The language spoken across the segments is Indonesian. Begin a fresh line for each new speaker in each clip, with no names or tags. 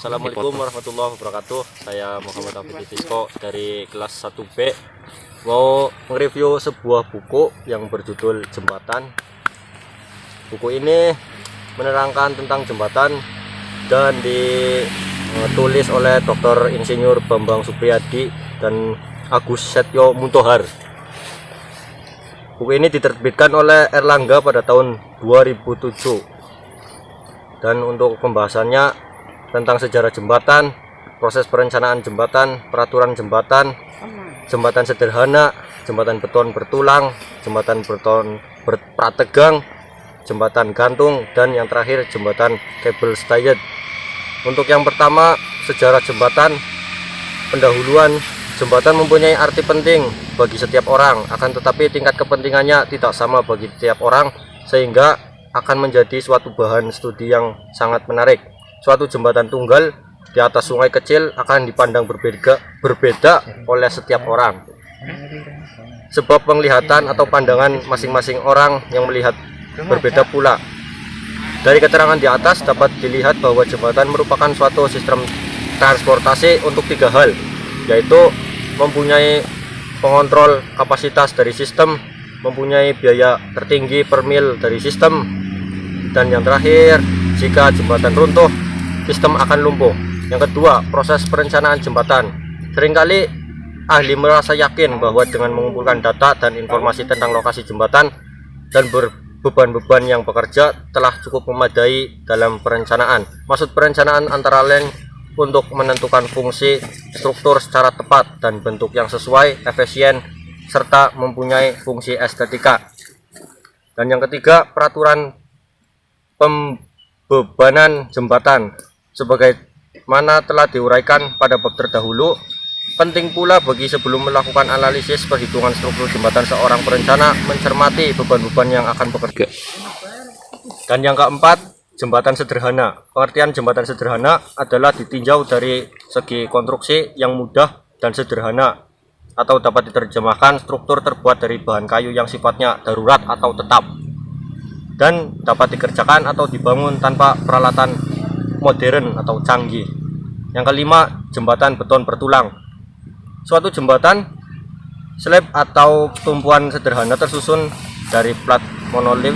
Assalamualaikum warahmatullahi wabarakatuh. Saya Muhammad Afid Fisko dari kelas 1B. Mau mereview sebuah buku yang berjudul Jembatan. Buku ini menerangkan tentang jembatan dan ditulis oleh Dr. Insinyur Bambang Supriyadi dan Agus Setyo Muntohar. Buku ini diterbitkan oleh Erlangga pada tahun 2007. Dan untuk pembahasannya tentang sejarah jembatan, proses perencanaan jembatan, peraturan jembatan, jembatan sederhana, jembatan beton bertulang, jembatan beton prategang, jembatan gantung, dan yang terakhir jembatan kabel stayed. Untuk yang pertama, sejarah jembatan. Pendahuluan, jembatan mempunyai arti penting bagi setiap orang, akan tetapi tingkat kepentingannya tidak sama bagi setiap orang, sehingga akan menjadi suatu bahan studi yang sangat menarik. Suatu jembatan tunggal di atas sungai kecil akan dipandang berbeda oleh setiap orang, sebab penglihatan atau pandangan masing-masing orang yang melihat berbeda pula. Dari keterangan di atas dapat dilihat bahwa jembatan merupakan suatu sistem transportasi untuk tiga hal, yaitu mempunyai pengontrol kapasitas dari sistem, mempunyai biaya tertinggi per mil dari sistem, dan yang terakhir, jika jembatan runtuh, sistem akan lumpuh. Yang kedua, proses perencanaan jembatan. Seringkali ahli merasa yakin bahwa dengan mengumpulkan data dan informasi tentang lokasi jembatan dan beban-beban yang bekerja telah cukup memadai dalam perencanaan. Maksud perencanaan antara lain untuk menentukan fungsi struktur secara tepat dan bentuk yang sesuai, efisien, serta mempunyai fungsi estetika. Dan yang ketiga, peraturan pembebanan jembatan. Sebagaimana telah diuraikan pada bab terdahulu, penting pula bagi sebelum melakukan analisis perhitungan struktur jembatan seorang perencana mencermati beban-beban yang akan bekerja. Dan yang keempat, jembatan sederhana. Pengertian jembatan sederhana adalah ditinjau dari segi konstruksi yang mudah dan sederhana, atau dapat diterjemahkan struktur terbuat dari bahan kayu yang sifatnya darurat atau tetap, dan dapat dikerjakan atau dibangun tanpa peralatan modern atau canggih. Yang kelima, jembatan beton bertulang. Suatu jembatan slab atau tumpuan sederhana tersusun dari plat monolit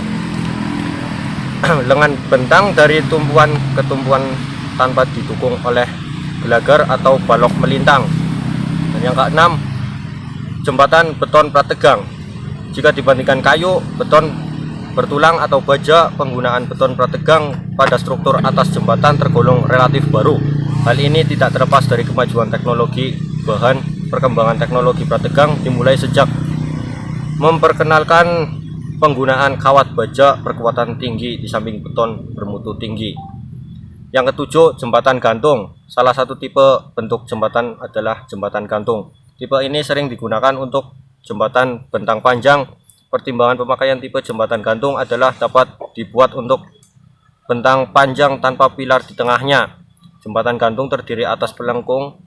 lengan bentang dari tumpuan ke tumpuan tanpa didukung oleh gelagar atau balok melintang. Dan yang keenam, jembatan beton prategang. Jika dibandingkan kayu, beton bertulang atau baja, penggunaan beton prategang pada struktur atas jembatan tergolong relatif baru. Hal ini tidak terlepas dari kemajuan teknologi bahan. Perkembangan teknologi prategang dimulai sejak memperkenalkan penggunaan kawat baja berkekuatan tinggi di samping beton bermutu tinggi. Yang ketujuh, jembatan gantung. Salah satu tipe bentuk jembatan adalah jembatan gantung. Tipe ini sering digunakan untuk jembatan bentang panjang. Pertimbangan pemakaian tipe jembatan gantung adalah dapat dibuat untuk bentang panjang tanpa pilar di tengahnya. Jembatan gantung terdiri atas pelengkung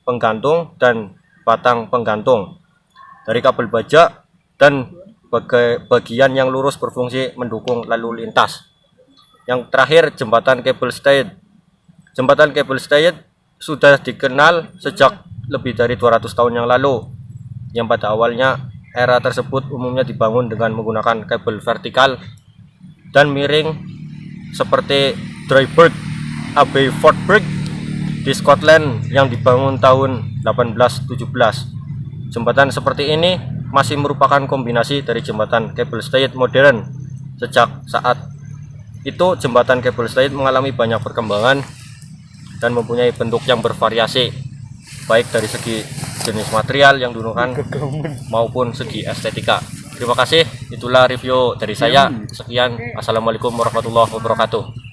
penggantung dan batang penggantung dari kabel baja, dan bagian yang lurus berfungsi mendukung lalu lintas. Yang terakhir, jembatan kabel stayed. Jembatan kabel stayed sudah dikenal sejak lebih dari 200 tahun yang lalu, yang pada awalnya era tersebut umumnya dibangun dengan menggunakan kabel vertikal dan miring seperti Dryburgh Abbey Fortburg di Scotland yang dibangun tahun 1817. Jembatan seperti ini masih merupakan kombinasi dari jembatan kabel stayed modern. Sejak saat itu, jembatan kabel stayed mengalami banyak perkembangan dan mempunyai bentuk yang bervariasi, baik dari segi jenis material yang digunakan maupun segi estetika. Terima kasih, itulah review dari saya. Sekian, assalamualaikum warahmatullahi wabarakatuh.